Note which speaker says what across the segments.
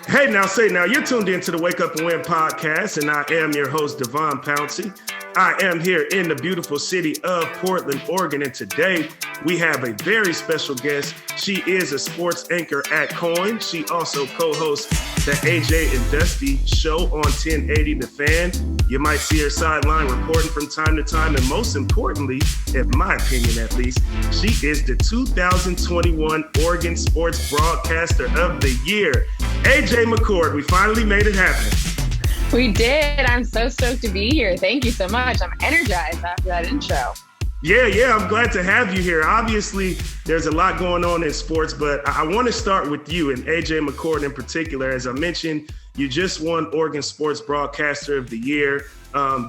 Speaker 1: Hey, now, you're tuned into the Wake Up and Win podcast, and I am your host, DeVon Pouncey. I am here in the beautiful city of Portland, Oregon, and today we have a very special guest. She is a sports anchor at Koin. She also co-hosts the AJ and Dusty show on 1080 The Fan. You might see her sideline reporting from time to time, and most importantly, in my opinion at least, she is the 2021 Oregon Sports Broadcaster of the Year. AJ McCord, we finally made it happen.
Speaker 2: We did. I'm so stoked to be here. Thank you so much. I'm energized after that intro.
Speaker 1: Yeah, I'm glad to have you here. Obviously, there's a lot going on in sports, but I want to start with you and AJ McCord in particular. As I mentioned, you just won Oregon Sports Broadcaster of the Year.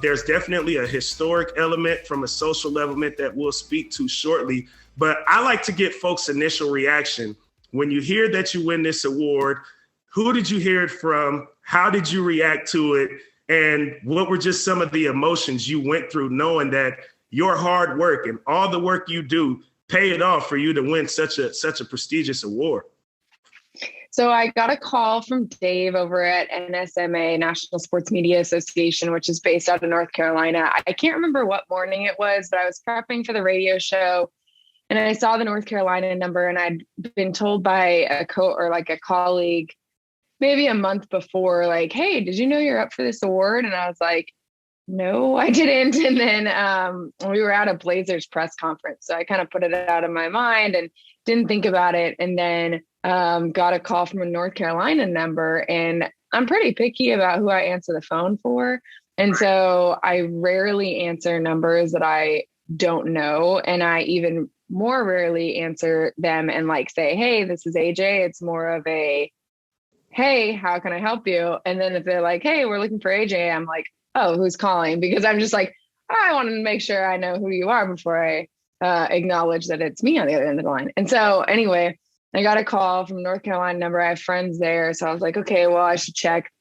Speaker 1: There's definitely a historic element from a social element that we'll speak to shortly, but I like to get folks' initial reaction. When you hear that you win this award, who did you hear it from? How did you react to it? And what were just some of the emotions you went through knowing that your hard work and all the work you do paid off for you to win such a prestigious award?
Speaker 2: So I got a call from Dave over at NSMA, National Sports Media Association, which is based out of North Carolina. I can't remember what morning it was, but I was prepping for the radio show and I saw the North Carolina number, and I'd been told by a colleague maybe a month before, like, hey, did you know you're up for this award? And I was like, no, I didn't. And then we were at a Blazers press conference. So I kind of put it out of my mind and didn't think about it. And then got a call from a North Carolina number. And I'm pretty picky about who I answer the phone for. And so I rarely answer numbers that I don't know. And I even more rarely answer them and like say, hey, this is AJ. It's more of a, hey, how can I help you? And then if they're like, hey, we're looking for AJ, I'm like, oh, who's calling? Because I'm just like, I want to make sure I know who you are before I acknowledge that it's me on the other end of the line. And so anyway, I got a call from a North Carolina number. I have friends there. So I was like, okay, well, I should check.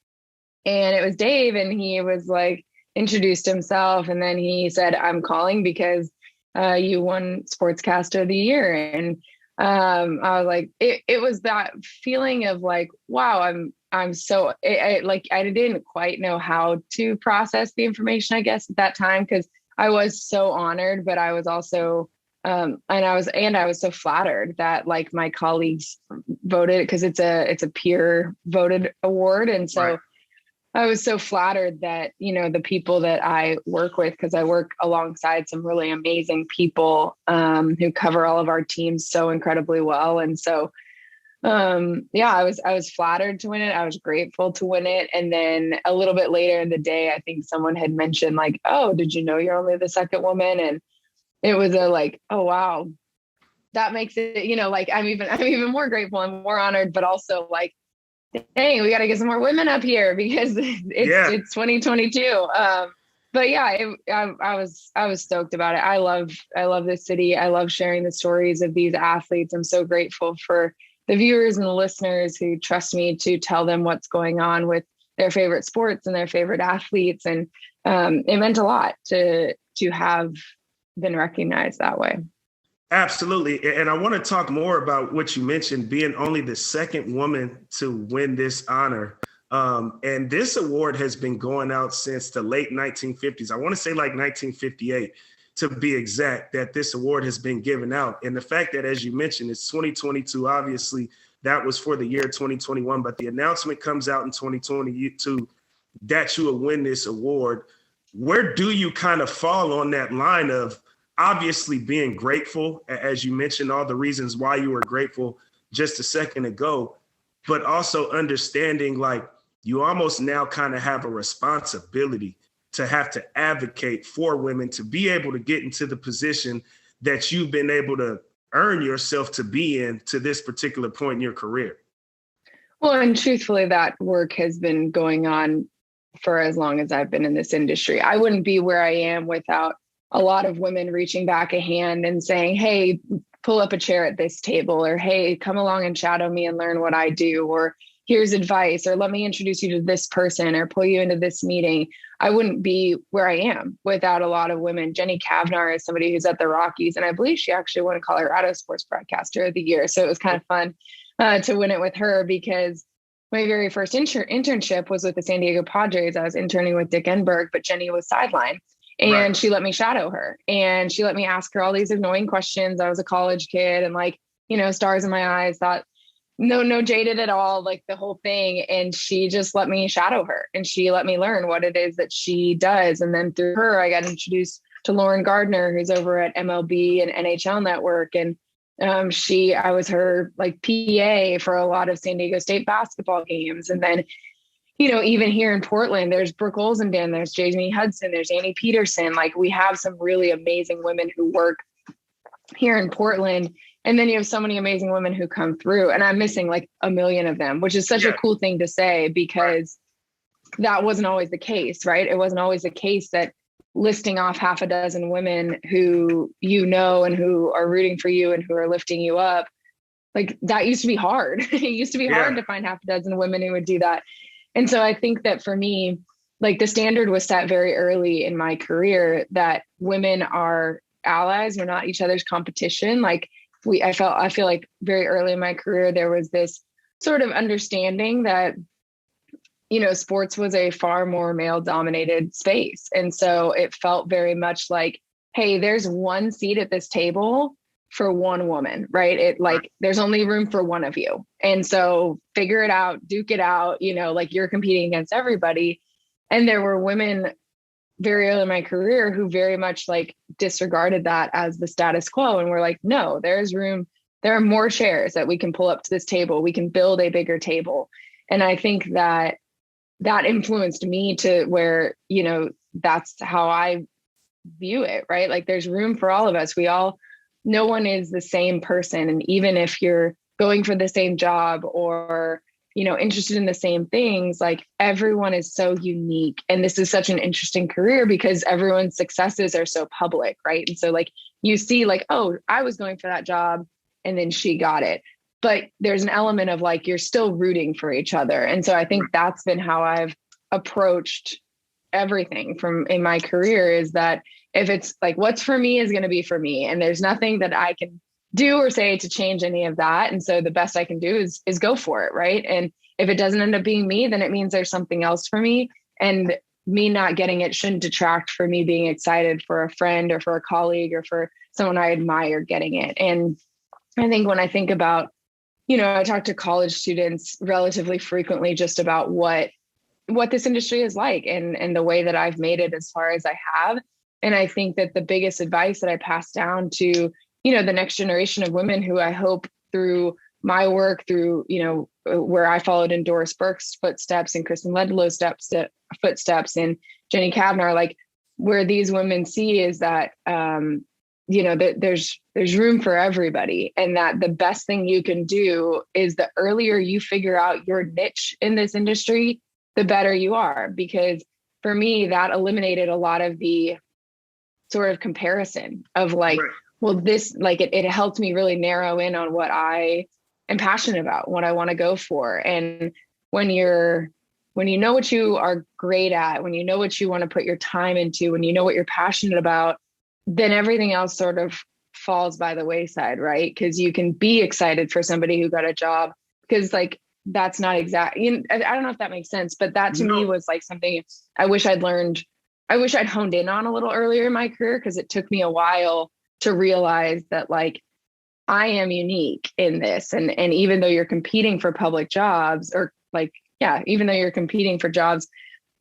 Speaker 2: And it was Dave, and he was like, introduced himself. And then he said, I'm calling because you won Sportscaster of the Year. And I was like, it was that feeling of like, wow, I didn't quite know how to process the information, I guess, at that time, because I was so honored, but I was also, I was so flattered that like my colleagues voted, because it's a peer voted award. And so right. I was so flattered that, the people that I work with, because I work alongside some really amazing people who cover all of our teams so incredibly well. And so, I was flattered to win it. I was grateful to win it. And then a little bit later in the day, I think someone had mentioned like, oh, did you know you're only the second woman? And it was oh, wow, that makes it, like, I'm even more grateful and more honored, but also like, dang, we got to get some more women up here because it's 2022. But yeah, I was stoked about it. I love this city. I love sharing the stories of these athletes. I'm so grateful for the viewers and the listeners who trust me to tell them what's going on with their favorite sports and their favorite athletes. And it meant a lot to have been recognized that way.
Speaker 1: Absolutely. And I want to talk more about what you mentioned, being only the second woman to win this honor. And this award has been going out since the late 1950s. I want to say like 1958 to be exact, that this award has been given out. And the fact that, as you mentioned, it's 2022, obviously that was for the year 2021, but the announcement comes out in 2022 that you will win this award. Where do you kind of fall on that line of obviously being grateful, as you mentioned, all the reasons why you were grateful just a second ago, but also understanding like you almost now kind of have a responsibility to have to advocate for women to be able to get into the position that you've been able to earn yourself to be in to this particular point in your career?
Speaker 2: Well, and truthfully, that work has been going on for as long as I've been in this industry. I wouldn't be where I am without a lot of women reaching back a hand and saying, hey, pull up a chair at this table, or hey, come along and shadow me and learn what I do, or here's advice, or let me introduce you to this person, or pull you into this meeting. I wouldn't be where I am without a lot of women. Jenny Kavnar is somebody who's at the Rockies, and I believe she actually won Colorado Sports Broadcaster of the Year. So it was kind of fun to win it with her, because my very first internship was with the San Diego Padres. I was interning with Dick Enberg, but Jenny was sideline. And
Speaker 1: Right.
Speaker 2: she let me shadow her, and she let me ask her all these annoying questions. I was a college kid and like, stars in my eyes, thought no jaded at all, like the whole thing. And she just let me shadow her, and she let me learn what it is that she does. And then through her, I got introduced to Lauren Gardner, who's over at MLB and NHL Network. And I was her like PA for a lot of San Diego State basketball games. And then, even here in Portland, there's Brooke Olsendam, there's Jamie Hudson, there's Annie Peterson. Like, we have some really amazing women who work here in Portland. And then you have so many amazing women who come through, and I'm missing like a million of them, which is such a cool thing to say, because that wasn't always the case, right? It wasn't always the case that listing off half a dozen women who and who are rooting for you and who are lifting you up. Like, that used to be hard. It used to be hard to find half a dozen women who would do that. And so I think that for me, like, the standard was set very early in my career that women are allies. We're not each other's competition. Like, I feel like very early in my career, there was this sort of understanding that, sports was a far more male dominated space. And so it felt very much like, hey, there's one seat at this table for one woman, right? There's only room for one of you. And so figure it out, duke it out, like, you're competing against everybody. And there were women very early in my career who very much like disregarded that as the status quo. And we're like, no, there's room. There are more chairs that we can pull up to this table. We can build a bigger table. And I think that influenced me to where, that's how I view it, right? Like, there's room for all of us. No one is the same person. And even if you're going for the same job or, interested in the same things, like, everyone is so unique. And this is such an interesting career because everyone's successes are so public, right? And so, like, you see, like, oh, I was going for that job and then she got it. But there's an element of like, you're still rooting for each other. And so I think that's been how I've approached everything in my career, is that if it's like, what's for me is going to be for me. And there's nothing that I can do or say to change any of that. And so the best I can do is go for it. Right. And if it doesn't end up being me, then it means there's something else for me. And me not getting it shouldn't detract for me being excited for a friend or for a colleague or for someone I admire getting it. And I think when I think about, I talk to college students relatively frequently just about what this industry is like and the way that I've made it as far as I have. And I think that the biggest advice that I pass down to, the next generation of women who I hope through my work, through, where I followed in Doris Burke's footsteps and Kristen Ledlow's footsteps and Jenny Kavnar, like, where these women see is that, that there's room for everybody, and that the best thing you can do is the earlier you figure out your niche in this industry, the better you are. Because for me, that eliminated a lot of the sort of comparison of like, well, this, like, it helped me really narrow in on what I am passionate about, what I want to go for. And when you know what you are great at, when you know what you want to put your time into, when you know what you're passionate about, then everything else sort of falls by the wayside, right? Because you can be excited for somebody who got a job, because like, that's not exact. I don't know if that makes sense, but that to me was like something I wish I'd honed in on a little earlier in my career, because it took me a while to realize that, like, I am unique in this. And even though you're competing for public jobs, or like, even though you're competing for jobs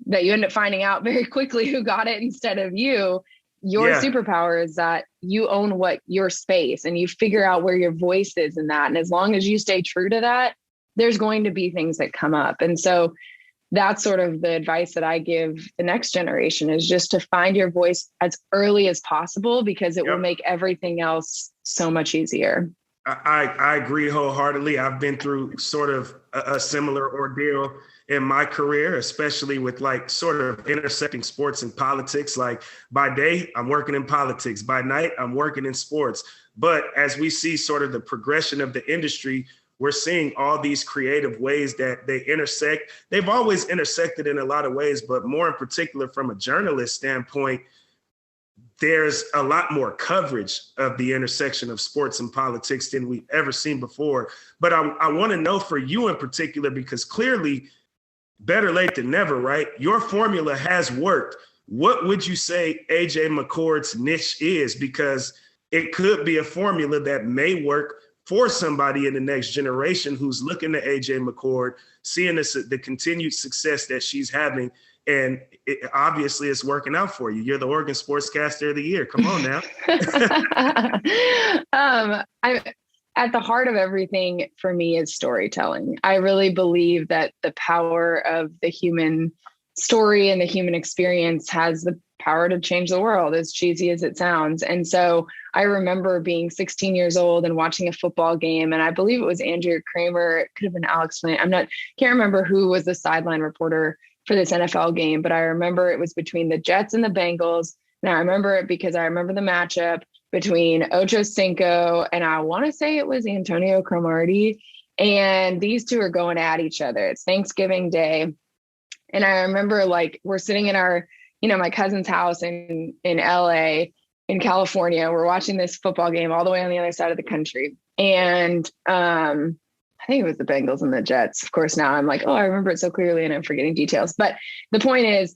Speaker 2: that you end up finding out very quickly who got it instead of you, your superpower is that you own your space and you figure out where your voice is in that. And as long as you stay true to that, there's going to be things that come up. And so that's sort of the advice that I give the next generation, is just to find your voice as early as possible, because it will make everything else so much easier.
Speaker 1: I agree wholeheartedly. I've been through sort of a similar ordeal in my career, especially with like sort of intersecting sports and politics. Like, by day, I'm working in politics. By night, I'm working in sports. But as we see sort of the progression of the industry, we're seeing all these creative ways that they intersect. They've always intersected in a lot of ways, but more in particular from a journalist standpoint, there's a lot more coverage of the intersection of sports and politics than we've ever seen before. But I want to know for you in particular, because clearly better late than never, right? Your formula has worked. What would you say AJ McCord's niche is? Because it could be a formula that may work for somebody in the next generation who's looking to AJ McCord, seeing the continued success that she's having. And obviously it's working out for you. You're the Oregon Sportscaster of the Year. Come on now.
Speaker 2: At the heart of everything for me is storytelling. I really believe that the power of the human story and the human experience has the power to change the world, as cheesy as it sounds. And so I remember being 16 years old and watching a football game, and I believe it was Andrea Kramer. It could have been Alex Flint. Can't remember who was the sideline reporter for this NFL game, but I remember it was between the Jets and the Bengals. And I remember it because I remember the matchup between Ocho Cinco and I want to say it was Antonio Cromartie. And these two are going at each other. It's Thanksgiving Day. And I remember like we're sitting in our, my cousin's house in LA, in California. We're watching this football game all the way on the other side of the country. And I think it was the Bengals and the Jets. Of course, now I'm like, oh, I remember it so clearly and I'm forgetting details. But the point is,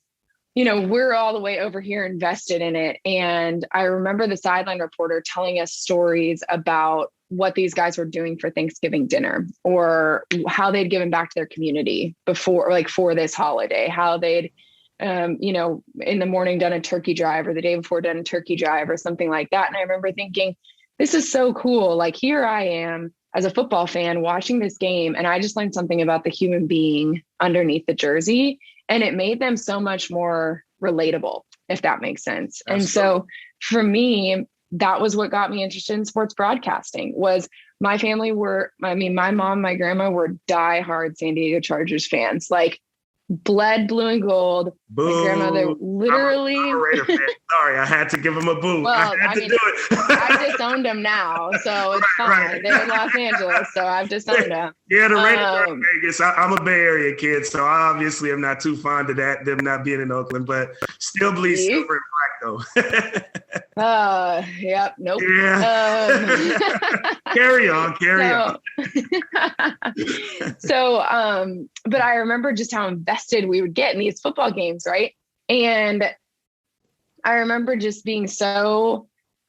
Speaker 2: we're all the way over here invested in it. And I remember the sideline reporter telling us stories about what these guys were doing for Thanksgiving dinner, or how they'd given back to their community before, like for this holiday, how they'd, in the morning done a turkey drive, or the day before done a turkey drive or something like that. And I remember thinking, this is so cool. Like here I am as a football fan watching this game, and I just learned something about the human being underneath the jersey. And it made them so much more relatable, if that makes sense. Absolutely. And so for me, that was what got me interested in sports broadcasting. Was my family my mom, my grandma were diehard San Diego Chargers fans, like bled blue and gold.
Speaker 1: Boo.
Speaker 2: My grandmother literally.
Speaker 1: Sorry, I had to give him a boo.
Speaker 2: Well,
Speaker 1: I do it.
Speaker 2: I disowned them now, so it's fine. Right. They're in Los Angeles, so I've disowned them.
Speaker 1: Yeah, the Raiders are in Vegas. I'm a Bay Area kid, so I obviously am not too fond of that, them not being in Oakland, but still bleed silver and black, though.
Speaker 2: Yep, nope.
Speaker 1: Yeah. Carry on.
Speaker 2: But I remember just how invested we would get in these football games, right? And I remember just being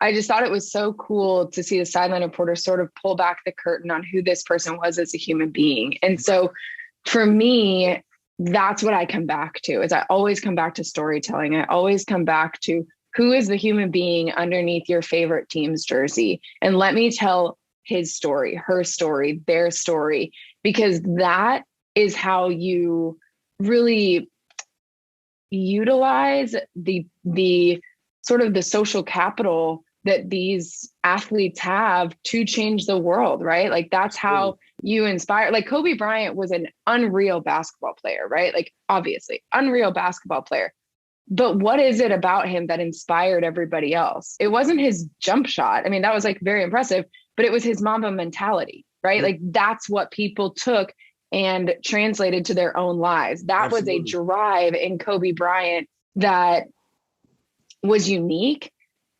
Speaker 2: I just thought it was so cool to see the sideline reporter sort of pull back the curtain on who this person was as a human being. And so for me, that's what I come back to, is I always come back to storytelling. I always come back to who is the human being underneath your favorite team's jersey. And let me tell his story, her story, their story, because that is how you really utilize the sort of the social capital that these athletes have to change the world, right? Like that's how you inspire. Like Kobe Bryant was an unreal basketball player, right? Like obviously unreal basketball player. But what is it about him that inspired everybody else? It wasn't his jump shot. I mean, that was like very impressive, but it was his Mamba mentality, right? Like that's what people took and translated to their own lives. That Absolutely. Was a drive in Kobe Bryant that was unique.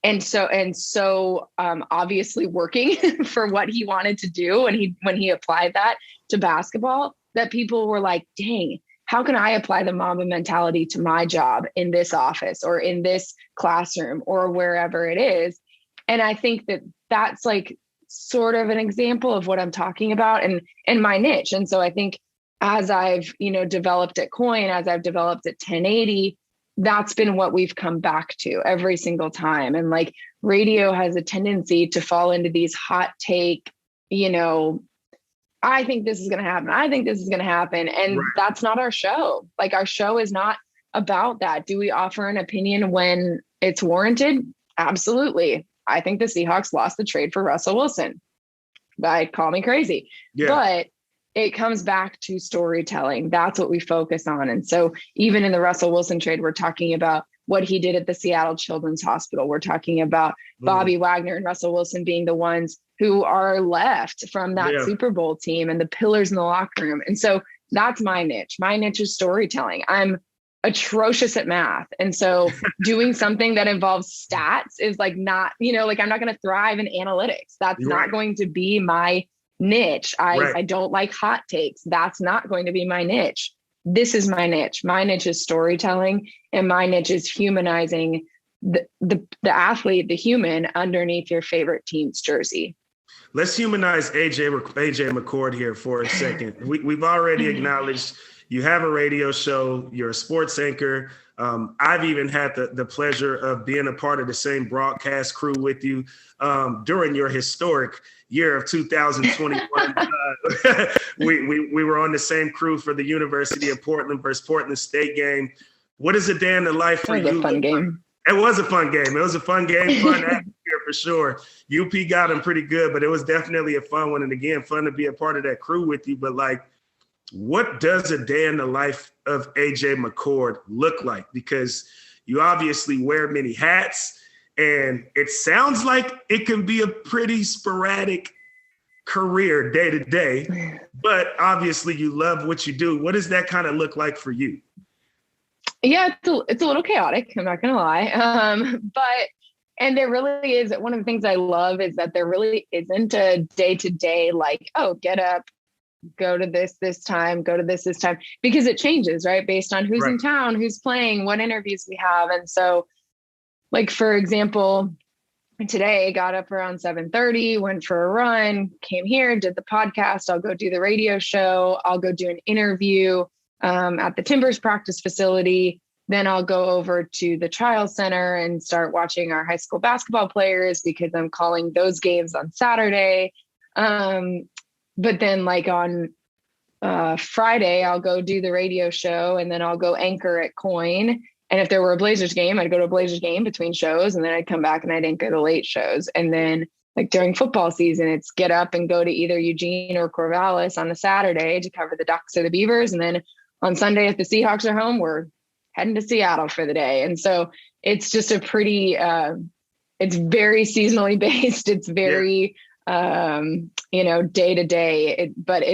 Speaker 2: And so obviously working for what he wanted to do. And when he applied that to basketball, that people were like, dang, how can I apply the Mamba mentality to my job in this office or in this classroom or wherever it is? And I think that that's like sort of an example of what I'm talking about and my niche. And so I think as I've, developed at Koin, as I've developed at 1080, that's been what we've come back to every single time. And like radio has a tendency to fall into these hot take, I think this is going to happen. I think this is going to happen. And right. That's not our show. Like our show is not about that. Do we offer an opinion when it's warranted? Absolutely. I think the Seahawks lost the trade for Russell Wilson. Call me crazy. Yeah. But it comes back to storytelling. That's what we focus on. And so even in the Russell Wilson trade, we're talking about what he did at the Seattle Children's Hospital. We're talking about Bobby Wagner and Russell Wilson being the ones who are left from that Super Bowl team and the pillars in the locker room. And so that's my niche. My niche is storytelling. I'm atrocious at math. And so doing something that involves stats is like not, like I'm not going to thrive in analytics. That's not going to be my niche. I don't like hot takes. That's not going to be my niche. This is my niche. My niche is storytelling, and my niche is humanizing the athlete, the human underneath your favorite team's jersey.
Speaker 1: Let's humanize AJ McCord here for a second. We've already acknowledged you have a radio show. You're a sports anchor. I've even had the pleasure of being a part of the same broadcast crew with you during your historic year of 2021. We were on the same crew for the University of Portland versus Portland State game. What is a day in the life for you?
Speaker 2: It was a fun game.
Speaker 1: It was a fun game. It was a fun game, fun atmosphere for sure. UP got them pretty good, but it was definitely a fun one. And again, fun to be a part of that crew with you. But like, what does a day in the life of AJ McCord look like? Because you obviously wear many hats, and it sounds like it can be a pretty sporadic career day to day, but obviously you love what you do. What does that kind of look like for you?
Speaker 2: Yeah, it's a little chaotic. I'm not going to lie. And there really is, one of the things I love is that there really isn't a day-to-day like, oh, get up, go to this time, go to this time, because it changes, right? Based on who's in town, who's playing, what interviews we have. And so like, for example, today I got up around 7:30, went for a run, came here, did the podcast. I'll go do the radio show. I'll go do an interview at the Timbers practice facility. Then I'll go over to the trial center and start watching our high school basketball players because I'm calling those games on Saturday. But then like on Friday, I'll go do the radio show, and then I'll go anchor at Koin. And if there were a Blazers game, I'd go to a Blazers game between shows, and then I'd come back and I'd anchor the late shows. And then like during football season, it's get up and go to either Eugene or Corvallis on a Saturday to cover the Ducks or the Beavers. And then on Sunday, if the Seahawks are home, we're heading to Seattle for the day. And so it's just a pretty, it's very seasonally based. It's very, day to day, but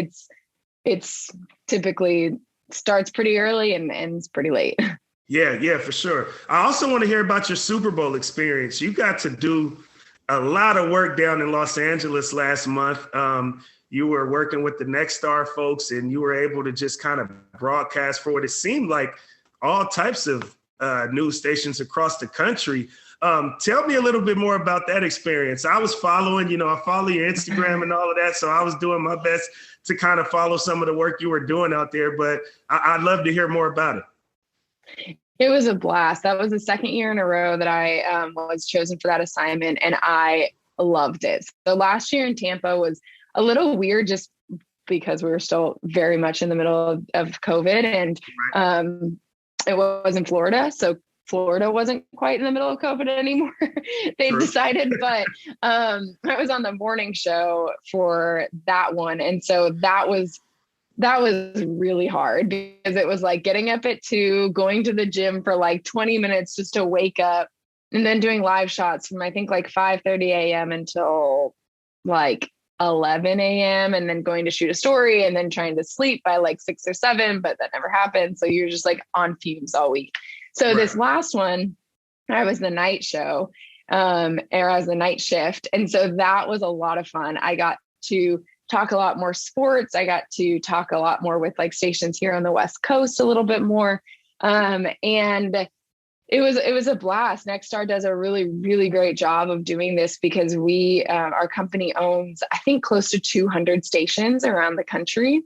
Speaker 2: it's typically starts pretty early and ends pretty late.
Speaker 1: Yeah, for sure. I also want to hear about your Super Bowl experience. You got to do a lot of work down in Los Angeles last month. You were working with the Next Star folks, and you were able to just kind of broadcast for what it seemed like all types of news stations across the country. Tell me a little bit more about that experience. I was following, I follow your Instagram and all of that. So I was doing my best to kind of follow some of the work you were doing out there, but I'd love to hear more about it.
Speaker 2: It was a blast. That was the second year in a row that I was chosen for that assignment, and I loved it. So last year in Tampa was a little weird just because we were still very much in the middle of COVID, and it was in Florida. So Florida wasn't quite in the middle of COVID anymore. They decided, but I was on the morning show for that one. And so that was really hard because it was like getting up at 2, going to the gym for like 20 minutes just to wake up, and then doing live shots from I think like 5:30 a.m. until like 11 a.m. and then going to shoot a story and then trying to sleep by like 6 or 7, but that never happened. So you're just like on fumes all week. So this last one, I was the night show, or I was the night shift. And so that was a lot of fun. I got to talk a lot more sports. I got to talk a lot more with like stations here on the West Coast a little bit more. And it was a blast. Nexstar does a really, really great job of doing this because our company owns, I think, close to 200 stations around the country,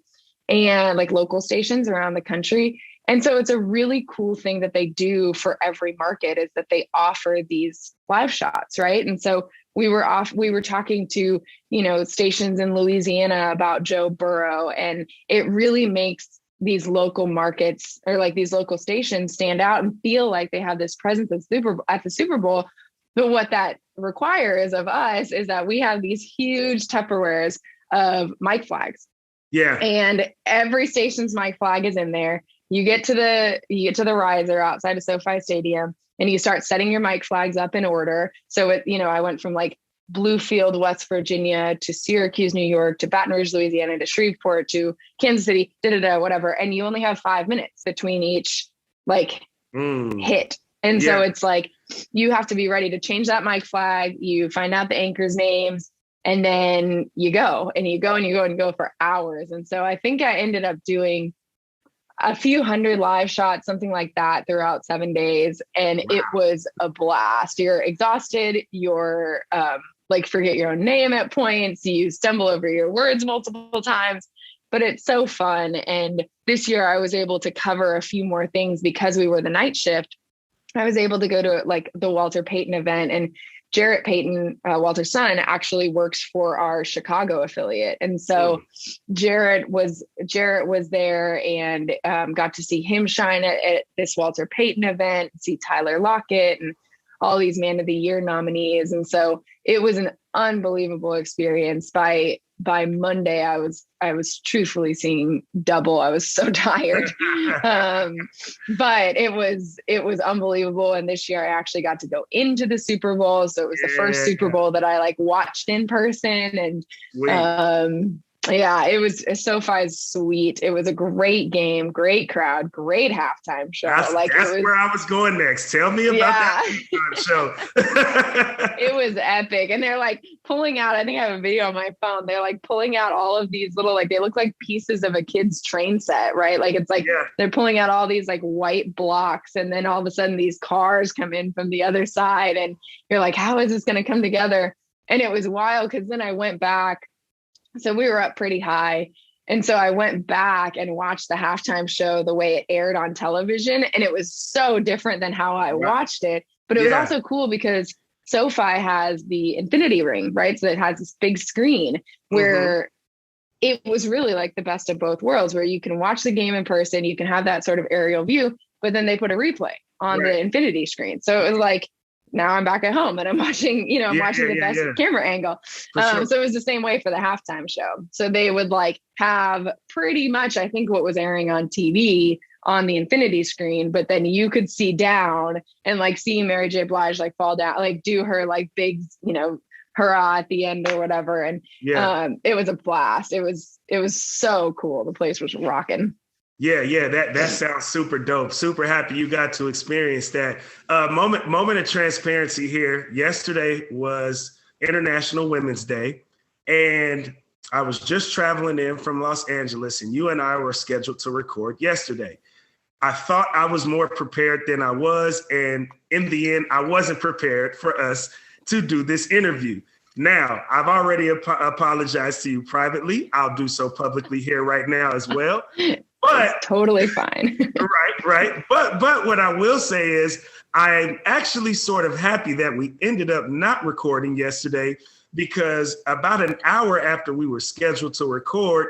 Speaker 2: and like local stations around the country. And so it's a really cool thing that they do for every market is that they offer these live shots, right? And so we were talking to, stations in Louisiana about Joe Burrow, and it really makes these local markets or like these local stations stand out and feel like they have this presence at the Super Bowl. But what that requires of us is that we have these huge Tupperwares of mic flags.
Speaker 1: Yeah.
Speaker 2: And every station's mic flag is in there. You get to the riser outside of SoFi Stadium, and you start setting your mic flags up in order. So I went from like Bluefield, West Virginia, to Syracuse, New York, to Baton Rouge, Louisiana, to Shreveport, to Kansas City, whatever. And you only have 5 minutes between each like hit. And so it's like, you have to be ready to change that mic flag. You find out the anchors' names, and then you go and you go and you go and go for hours. And so I think I ended up doing a few hundred live shots, something like that, throughout 7 days. And it was a blast. You're exhausted. You're like, forget your own name at points. You stumble over your words multiple times, but it's so fun. And this year I was able to cover a few more things because we were the night shift. I was able to go to like the Walter Payton event, and Jarrett Payton, Walter's son, actually works for our Chicago affiliate. And so Jarrett was there, and got to see him shine at this Walter Payton event, see Tyler Lockett and all these Man of the Year nominees. And so it was an unbelievable experience. By Monday, I was truthfully seeing double. I was so tired. But it was unbelievable. And this year I actually got to go into the Super Bowl. So it was the first Super Bowl that I like watched in person. And it was, SoFi is sweet. It was a great game, great crowd, great halftime show.
Speaker 1: That's where I was going next. Tell me about that halftime show.
Speaker 2: It was epic. And they're like pulling out, I think I have a video on my phone. They're like pulling out all of these little, like, they look like pieces of a kid's train set, right? Like, it's like they're pulling out all these like white blocks, and then all of a sudden these cars come in from the other side, and you're like, how is this going to come together? And it was wild, because then I went back. So we were up pretty high. And so I went back and watched the halftime show the way it aired on television. And it was so different than how I watched it. But it was also cool because SoFi has the infinity ring, right? So it has this big screen where it was really like the best of both worlds, where you can watch the game in person, you can have that sort of aerial view, but then they put a replay on the infinity screen. So it was like, now I'm back at home and I'm watching, I'm watching the best camera angle. So it was the same way for the halftime show. So they would like have pretty much, I think, what was airing on TV on the infinity screen, but then you could see down and like see Mary J. Blige like fall down, like do her like big, hurrah at the end or whatever. And it was a blast. It was so cool. The place was rocking.
Speaker 1: Yeah, that sounds super dope. Super happy you got to experience that. Moment of transparency here. Yesterday was International Women's Day, and I was just traveling in from Los Angeles, and you and I were scheduled to record yesterday. I thought I was more prepared than I was, and in the end, I wasn't prepared for us to do this interview. Now, I've already apologized to you privately. I'll do so publicly here right now as well. But
Speaker 2: it's totally fine.
Speaker 1: Right. But what I will say is I'm actually sort of happy that we ended up not recording yesterday, because about an hour after we were scheduled to record,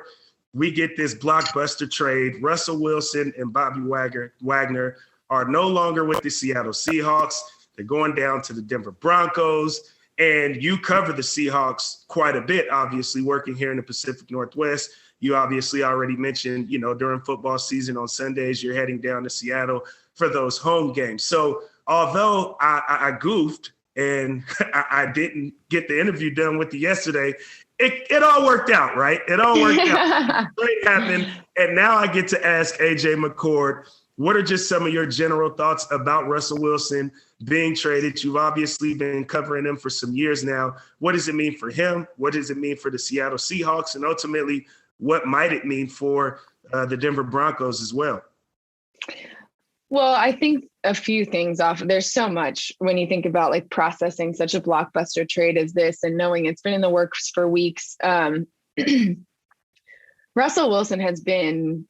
Speaker 1: we get this blockbuster trade. Russell Wilson and Bobby Wagner are no longer with the Seattle Seahawks. They're going down to the Denver Broncos. And you cover the Seahawks quite a bit, obviously, working here in the Pacific Northwest. You obviously already mentioned, during football season on Sundays, you're heading down to Seattle for those home games. So although I goofed and I didn't get the interview done with you yesterday, it all worked out, right? It all worked out. Great happened. And now I get to ask AJ McCord, what are just some of your general thoughts about Russell Wilson being traded? You've obviously been covering him for some years now. What does it mean for him? What does it mean for the Seattle Seahawks? And ultimately, what might it mean for the Denver Broncos as well?
Speaker 2: Well, I think a few things off. There's so much when you think about like processing such a blockbuster trade as this and knowing it's been in the works for weeks. Russell Wilson has been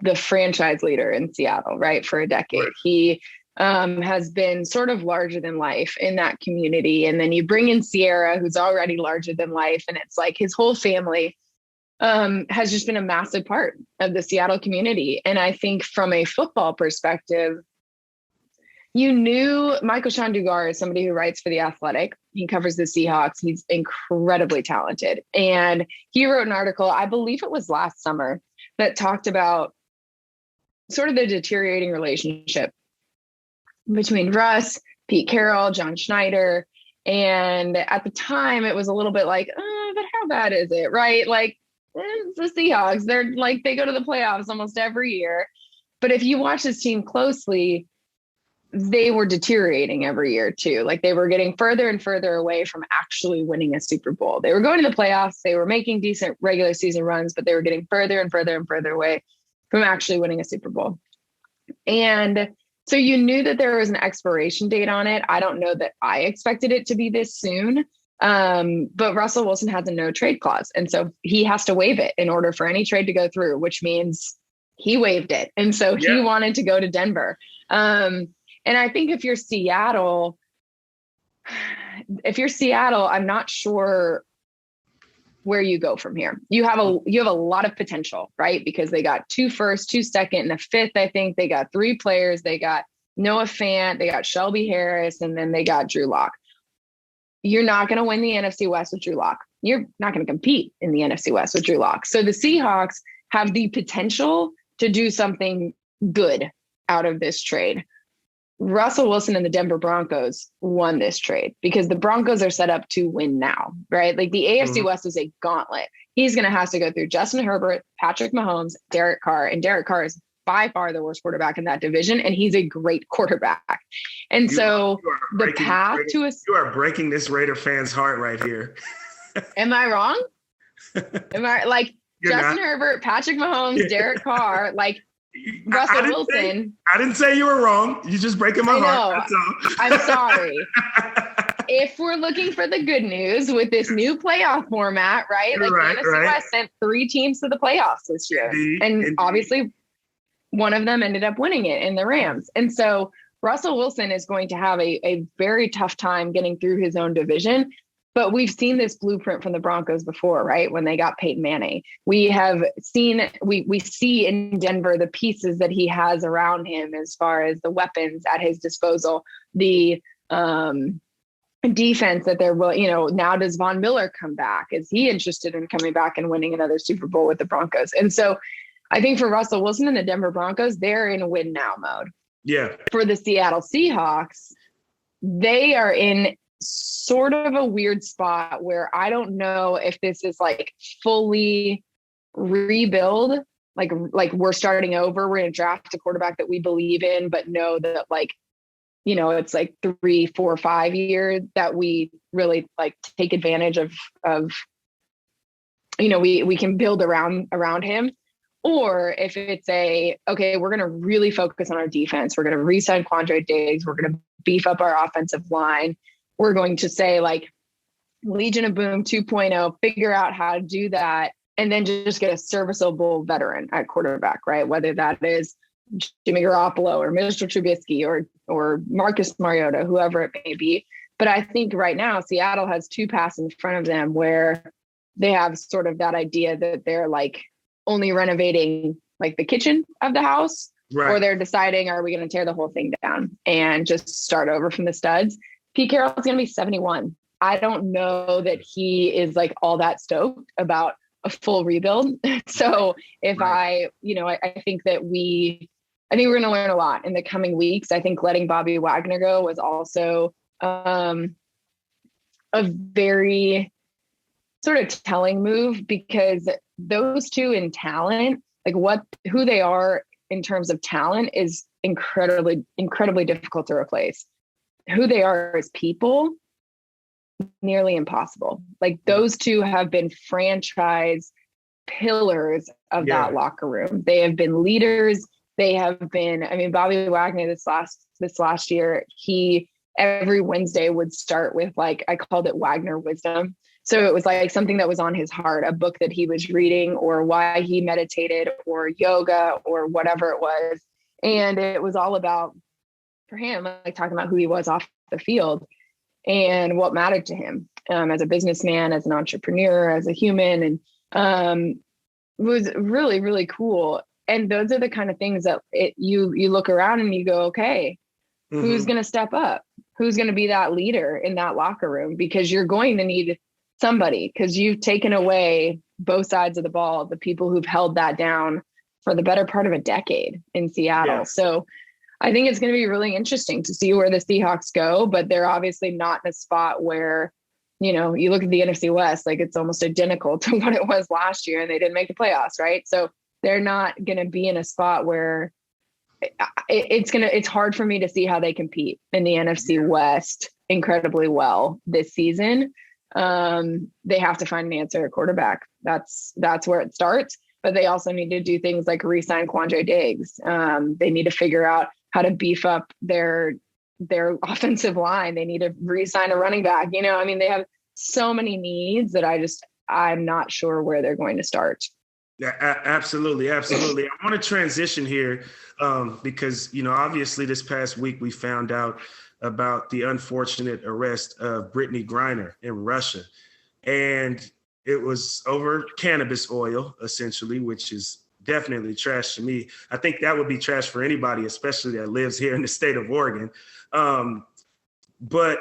Speaker 2: the franchise leader in Seattle, right, for a decade. He has been sort of larger than life in that community. And then you bring in Sierra, who's already larger than life. And it's like his whole family has just been a massive part of the Seattle community. And I think from a football perspective, you knew Michael Shandugar is somebody who writes for The Athletic. He covers the Seahawks. He's incredibly talented. And he wrote an article, I believe it was last summer, that talked about sort of the deteriorating relationship between Russ, Pete Carroll, John Schneider. And at the time, it was a little bit like, but how bad is it, right? Like, it's the Seahawks. They're like, they go to the playoffs almost every year. But if you watch this team closely, they were deteriorating every year too. Like they were getting further and further away from actually winning a Super Bowl. They were going to the playoffs. They were making decent regular season runs, but they were getting further and further and further away from actually winning a Super Bowl. And so you knew that there was an expiration date on it. I don't know that I expected it to be this soon. But Russell Wilson has a no trade clause. And so he has to waive it in order for any trade to go through, which means he waived it. And so he wanted to go to Denver. And I think if you're Seattle, I'm not sure where you go from here. You have a lot of potential, right? Because they got 2 firsts, 2 second, and a 5th. I think they got 3 players. They got Noah Fant, they got Shelby Harris, and then they got Drew Lock. You're not going to win the NFC West with Drew Lock. You're not going to compete in the NFC West with Drew Lock. So the Seahawks have the potential to do something good out of this trade. Russell Wilson and the Denver Broncos won this trade because the Broncos are set up to win now, right? Like the AFC West is a gauntlet. He's going to have to go through Justin Herbert, Patrick Mahomes, Derek Carr, and Derek Carr is by far the worst quarterback in that division, and he's a great quarterback. And you are
Speaker 1: breaking this Raider fan's heart right here.
Speaker 2: Am I wrong? Am I like Justin Herbert, Patrick Mahomes, Derek Carr, like Russell Wilson.
Speaker 1: I didn't say you were wrong. You're just breaking my heart. That's all.
Speaker 2: I'm sorry. If we're looking for the good news with this new playoff format, right? Like the NFC West sent 3 teams to the playoffs this year. Indeed. Obviously one of them ended up winning it in the Rams. And so Russell Wilson is going to have a very tough time getting through his own division. But we've seen this blueprint from the Broncos before, right? When they got Peyton Manning, we see in Denver the pieces that he has around him as far as the weapons at his disposal, the defense that they're, now does Von Miller come back? Is he interested in coming back and winning another Super Bowl with the Broncos? And so I think for Russell Wilson and the Denver Broncos, they're in a win now mode.
Speaker 1: Yeah.
Speaker 2: For the Seattle Seahawks, they are in sort of a weird spot where I don't know if this is like fully rebuild, like we're starting over. We're going to draft a quarterback that we believe in, but know that it's like 3, 4, 5 years that we really like take advantage of, we can build around him. Or if it's okay, we're going to really focus on our defense. We're going to re-sign Quandre Diggs. We're going to beef up our offensive line. We're going to say like Legion of Boom 2.0, figure out how to do that, and then just get a serviceable veteran at quarterback, right? Whether that is Jimmy Garoppolo or Mitchell Trubisky or Marcus Mariota, whoever it may be. But I think right now Seattle has 2 paths in front of them where they have sort of that idea that they're like only renovating like the kitchen of the house, right? Or they're deciding, are we going to tear the whole thing down and just start over from the studs? Pete Carroll's going to be 71. I don't know that he is like all that stoked about a full rebuild. So if I think that we're going to learn a lot in the coming weeks. I think letting Bobby Wagner go was also a very sort of telling move, because those 2 in talent, like who they are in terms of talent is incredibly, incredibly difficult to replace. Who they are as people, nearly impossible. Like those 2 have been franchise pillars of that locker room. They have been leaders. They have been, Bobby Wagner this last year, he every Wednesday would start with like, I called it Wagner wisdom. So it was like something that was on his heart, a book that he was reading or why he meditated or yoga or whatever it was. And it was all about, for him, like talking about who he was off the field and what mattered to him as a businessman, as an entrepreneur, as a human. And it was really, really cool. And those are the kind of things that you look around and you go, okay, who's going to step up? Who's going to be that leader in that locker room? Because you're going to need somebody, because you've taken away both sides of the ball, the people who've held that down for the better part of a decade in Seattle. Yeah. So I think it's going to be really interesting to see where the Seahawks go, but they're obviously not in a spot where, you look at the NFC West, like it's almost identical to what it was last year and they didn't make the playoffs, right? So they're not going to be in a spot where it's hard for me to see how they compete in the NFC West incredibly well this season. They have to find an answer at quarterback. That's where it starts. But they also need to do things like re-sign Quandre Diggs. They need to figure out how to beef up their offensive line. They need to re-sign a running back. They have so many needs that I'm not sure where they're going to start.
Speaker 1: Yeah, absolutely. Absolutely. I want to transition here because, obviously this past week we found out about the unfortunate arrest of Brittney Griner in Russia. And it was over cannabis oil, essentially, which is definitely trash to me. I think that would be trash for anybody, especially that lives here in the state of Oregon. But,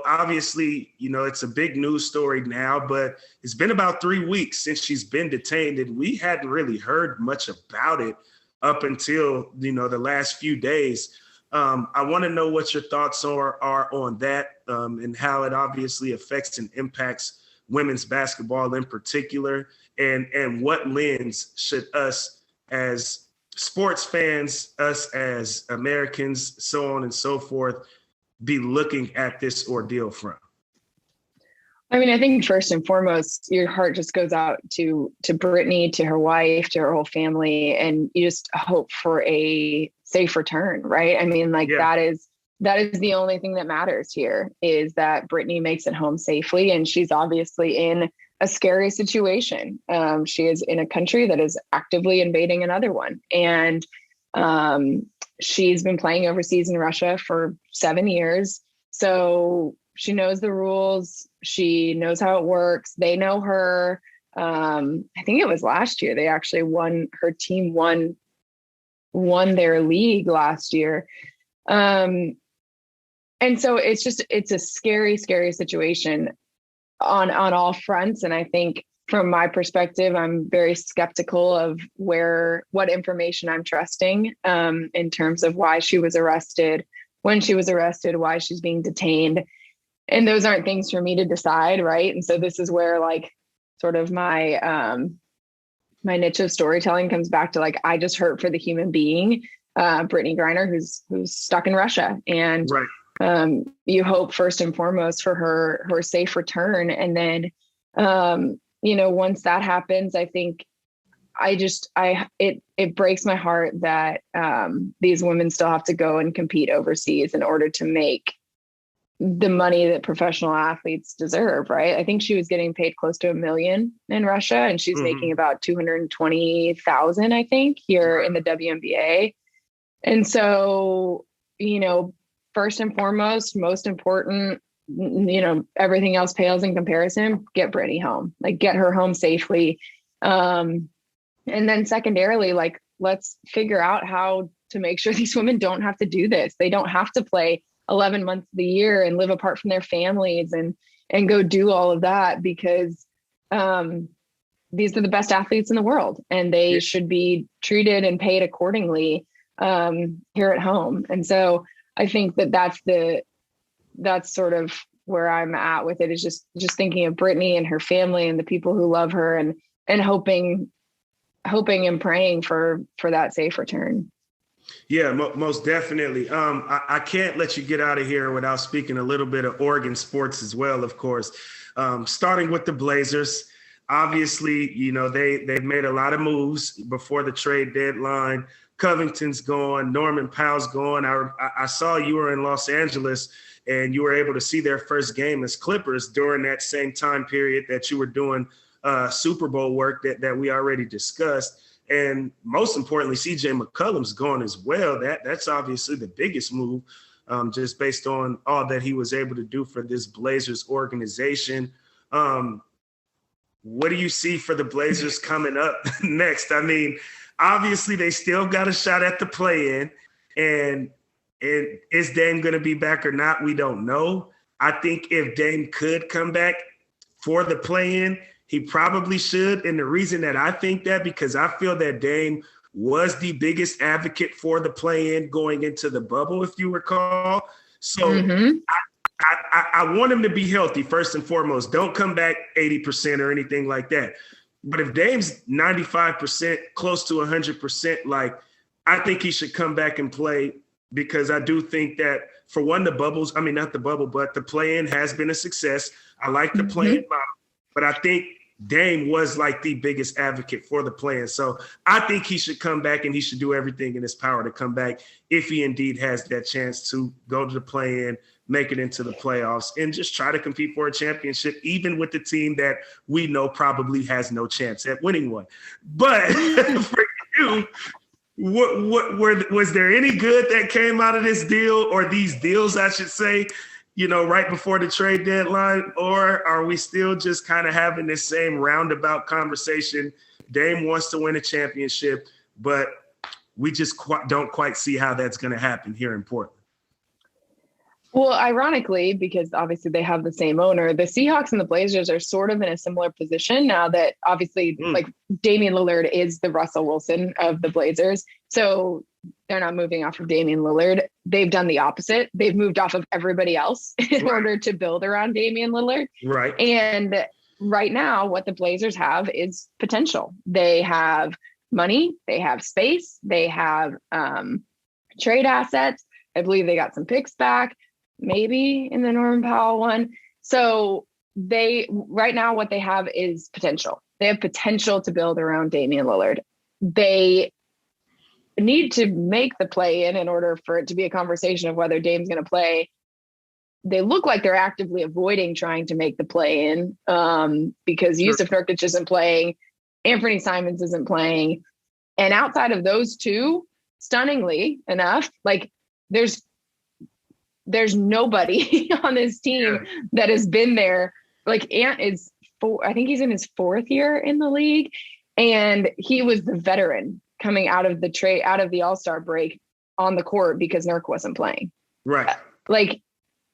Speaker 1: obviously, it's a big news story now, but it's been about 3 weeks since she's been detained, and we hadn't really heard much about it up until, the last few days. I want to know what your thoughts are on that and how it obviously affects and impacts women's basketball in particular, and what lens should us as sports fans, us as Americans, so on and so forth, be looking at this ordeal from?
Speaker 2: I think first and foremost, your heart just goes out to Brittney, to her wife, to her whole family, and you just hope for a safe return, right? That is the only thing that matters here, is that Brittney makes it home safely. And she's obviously in a scary situation. She is in a country that is actively invading another one. And she's been playing overseas in Russia for 7 years. So she knows the rules. She knows how it works. They know her. I think it was last year. They actually her team won their league last year. And so it's a scary, scary situation on all fronts. And I think from my perspective, I'm very skeptical of what information I'm trusting in terms of why she was arrested, when she was arrested, why she's being detained. And those aren't things for me to decide, right? And so this is where sort of my niche of storytelling comes back to I just hurt for the human being, Brittney Griner, who's stuck in Russia. And
Speaker 1: right.
Speaker 2: You hope first and foremost for her safe return. And then, once that happens, I think it breaks my heart that these women still have to go and compete overseas in order to make the money that professional athletes deserve, right? I think she was getting paid close to $1 million in Russia, and she's making about 220,000, I think, here in the WNBA. And so, first and foremost, most important, everything else pales in comparison, get Brittney home, get her home safely. And then secondarily, let's figure out how to make sure these women don't have to do this. They don't have to play 11 months of the year and live apart from their families and go do all of that, because these are the best athletes in the world, and they should be treated and paid accordingly here at home. And so I think that's sort of where I'm at with it, is just thinking of Brittney and her family and the people who love her, and hoping and praying for that safe return.
Speaker 1: Yeah, most definitely. I can't let you get out of here without speaking a little bit of Oregon sports as well, of course. Starting with the Blazers. Obviously, they've made a lot of moves before the trade deadline. Covington's gone, Norman Powell's gone. I saw you were in Los Angeles and you were able to see their first game as Clippers during that same time period that you were doing Super Bowl work that we already discussed. And most importantly, CJ McCollum's gone as well. That's obviously the biggest move, just based on all that he was able to do for this Blazers organization. What do you see for the Blazers coming up next? Obviously, they still got a shot at the play-in, and is Dame going to be back or not? We don't know. I think if Dame could come back for the play-in, he probably should. And the reason that I think that, because I feel that Dame was the biggest advocate for the play-in going into the bubble, if you recall. So I want him to be healthy, first and foremost. Don't come back 80% or anything like that. But if Dame's 95%, close to 100%, I think he should come back and play because I do think that, for one, not the bubble, but the play-in has been a success. I like the play-in model, but I think Dame was like the biggest advocate for the play-in. So I think he should come back, and he should do everything in his power to come back if he indeed has that chance to go to the play-in, make it into the playoffs, and just try to compete for a championship, even with the team that we know probably has no chance at winning one. But for you, was there any good that came out of this deal, or these deals, I should say, right before the trade deadline? Or are we still just kind of having this same roundabout conversation? Dame wants to win a championship, but we just don't quite see how that's going to happen here in Portland.
Speaker 2: Well, ironically, because obviously they have the same owner, the Seahawks and the Blazers are sort of in a similar position now that obviously like Damian Lillard is the Russell Wilson of the Blazers. So they're not moving off of Damian Lillard. They've done the opposite. They've moved off of everybody else in order to build around Damian Lillard.
Speaker 1: Right.
Speaker 2: And right now, what the Blazers have is potential. They have money, they have space, they have trade assets. I believe they got some picks back, maybe in the Norman Powell one. So right now what they have is potential. They have potential to build around Damian Lillard. They need to make the play in order for it to be a conversation of whether Dame's going to play. They look like they're actively avoiding trying to make the play in because Yusuf Nurkic isn't playing, Anthony Simons isn't playing. And outside of those two, stunningly enough, like there's nobody on this team that has been there. Like Ant is I think he's in his 4th year in the league, and he was the veteran coming out of the All-Star break on the court because Nurk wasn't playing.
Speaker 1: Right.
Speaker 2: Like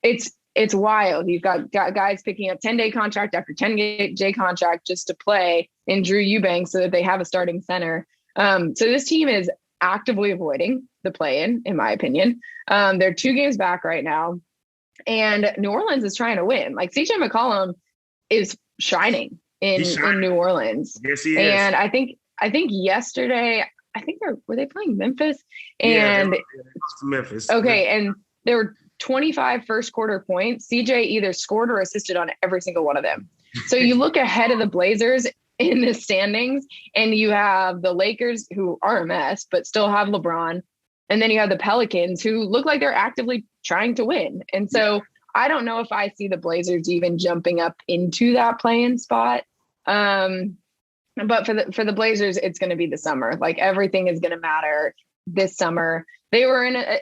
Speaker 2: it's wild. You've got guys picking up 10-day contract after 10-day contract just to play in Drew Eubanks so that they have a starting center. So this team is actively avoiding the play-in my opinion. They're 2 games back right now, and New Orleans is trying to win. Like CJ McCollum is shining in New Orleans.
Speaker 1: Yes, he is.
Speaker 2: And I think yesterday, were they playing Memphis? And
Speaker 1: Memphis.
Speaker 2: Okay, and there were 25 first quarter points. CJ either scored or assisted on every single one of them. So you look ahead of the Blazers in the standings, and you have the Lakers, who are a mess but still have LeBron, and then you have the Pelicans, who look like they're actively trying to win. And so I don't know if I see the Blazers even jumping up into that play-in spot. But for the Blazers, it's going to be the summer. Like everything is going to matter this summer. They were in a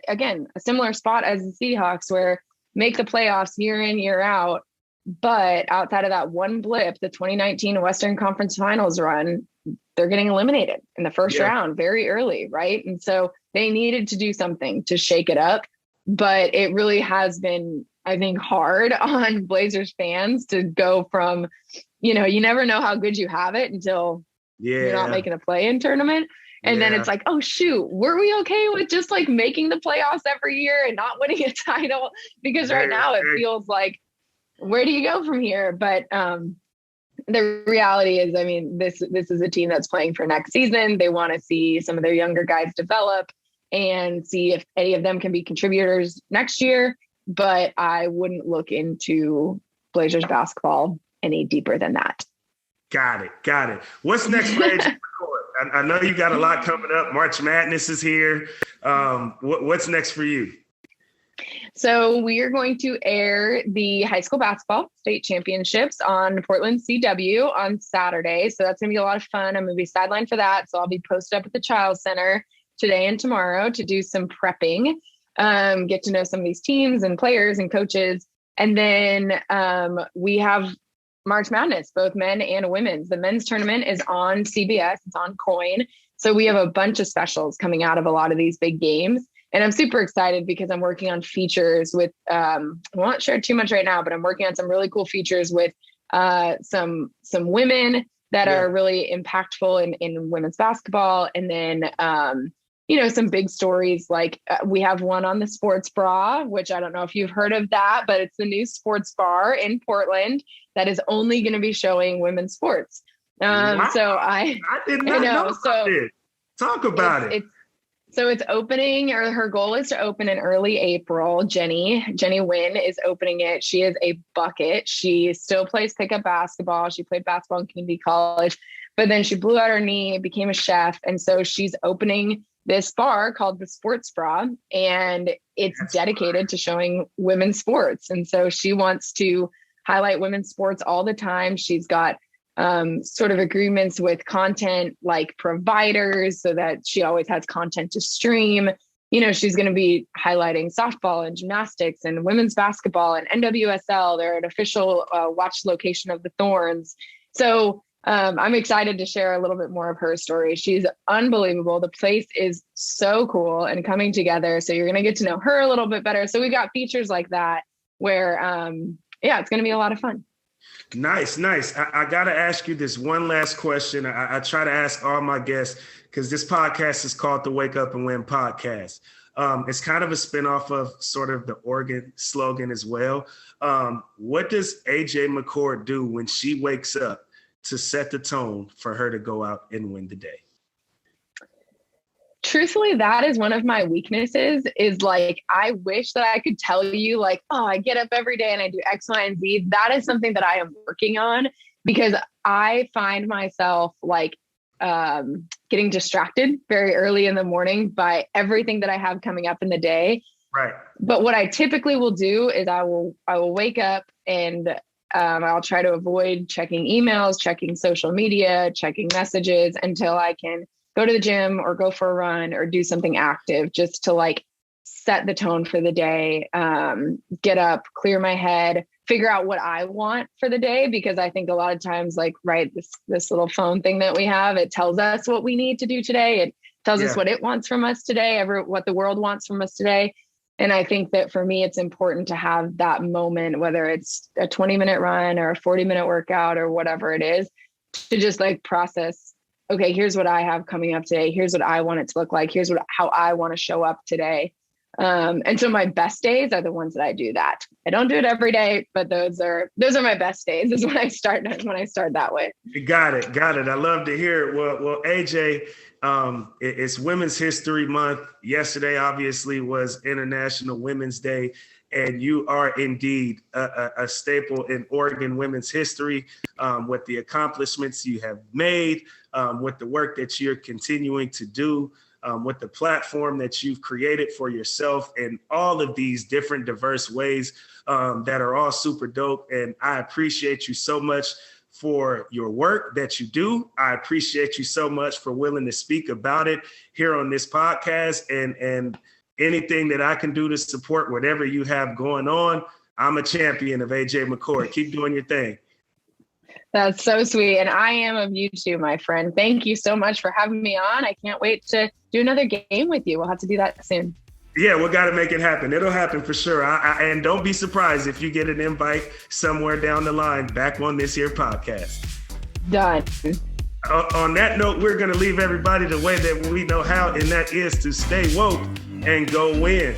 Speaker 2: similar spot as the Seahawks, where make the playoffs year in, year out. But outside of that one blip, the 2019 Western Conference Finals run, they're getting eliminated in the first round very early, right? And so they needed to do something to shake it up. But it really has been, I think, hard on Blazers fans to go from, you never know how good you have it until you're not making a play-in tournament. And then it's like, oh, shoot, were we okay with just like making the playoffs every year and not winning a title? Because right now it feels like, where do you go from here? But the reality is, I mean, this is a team that's playing for next season. They want to see some of their younger guys develop and see if any of them can be contributors next year. But I wouldn't look into Blazers basketball any deeper than that.
Speaker 1: Got it. What's next for AJ McCord? I know you got a lot coming up. March Madness is here. What's next for you?
Speaker 2: So we are going to air the high school basketball state championships on Portland CW on Saturday. So that's going to be a lot of fun. I'm going to be sidelined for that. So I'll be posted up at the Child Center today and tomorrow to do some prepping, get to know some of these teams and players and coaches. And then we have March Madness, both men and women's. The men's tournament is on CBS. It's on Koin. So we have a bunch of specials coming out of a lot of these big games. And I'm super excited because I'm working on features with, I won't share too much right now, but I'm working on some really cool features with some women that are really impactful in women's basketball. And then, some big stories like we have one on the sports bra, which I don't know if you've heard of that, but it's the new sports bar in Portland that is only going to be showing women's sports.
Speaker 1: Wow.
Speaker 2: So I
Speaker 1: did not know about it. Talk about it.
Speaker 2: So it's opening, or her goal is to open in early April. Jenny Wynn is opening it. She is a bucket. She still plays pickup basketball. She played basketball in community college, but then she blew out her knee, became a chef. And so she's opening this bar called the Sports Bra, and it's dedicated to showing women's sports. And so she wants to highlight women's sports all the time. She's got sort of agreements with content like providers so that she always has content to stream. You know, she's going to be highlighting softball and gymnastics and women's basketball and NWSL. They're an official watch location of the Thorns. So I'm excited to share a little bit more of her story. She's unbelievable. The place is so cool and coming together. So you're going to get to know her a little bit better. So we got features like that where, it's going to be a lot of fun.
Speaker 1: Nice. I got to ask you this one last question. I try to ask all my guests because this podcast is called the Wake Up and Win podcast. It's kind of a spinoff of sort of the Oregon slogan as well. What does AJ McCord do when she wakes up to set the tone for her to go out and win the day?
Speaker 2: Truthfully, that is one of my weaknesses, is like, I wish that I could tell you like, oh, I get up every day and I do X, Y, and Z. That is something that I am working on, because I find myself like getting distracted very early in the morning by everything that I have coming up in the day.
Speaker 1: Right.
Speaker 2: But what I typically will do is I will wake up and I'll try to avoid checking emails, checking social media, checking messages until I can go to the gym or go for a run or do something active, just to like set the tone for the day, get up, clear my head, figure out what I want for the day. Because I think a lot of times, like, right, this little phone thing that we have, it tells us what we need to do today. It tells us what it wants from us today, what the world wants from us today. And I think that for me, it's important to have that moment, whether it's a 20-minute run or a 40-minute workout or whatever it is, to just like process, okay, here's what I have coming up today. Here's what I want it to look like. Here's how I want to show up today. And so my best days are the ones that I do that. I don't do it every day, but those are my best days, is when I start that way.
Speaker 1: Got it. I love to hear it. Well, AJ, it's Women's History Month. Yesterday, obviously, was International Women's Day. And you are indeed a staple in Oregon women's history, with the accomplishments you have made, with the work that you're continuing to do, with the platform that you've created for yourself, and all of these different diverse ways that are all super dope. And I appreciate you so much for your work that you do. I appreciate you so much for willing to speak about it here on this podcast, and anything that I can do to support whatever you have going on. I'm a champion of AJ McCord. Keep doing your thing.
Speaker 2: That's so sweet. And I am of you too, my friend. Thank you so much for having me on. I can't wait to do another game with you. We'll have to do that soon.
Speaker 1: Yeah, we got to make it happen. It'll happen for sure. And don't be surprised if you get an invite somewhere down the line back on this here podcast.
Speaker 2: Done.
Speaker 1: On that note, we're going to leave everybody the way that we know how, and that is to stay woke and go win.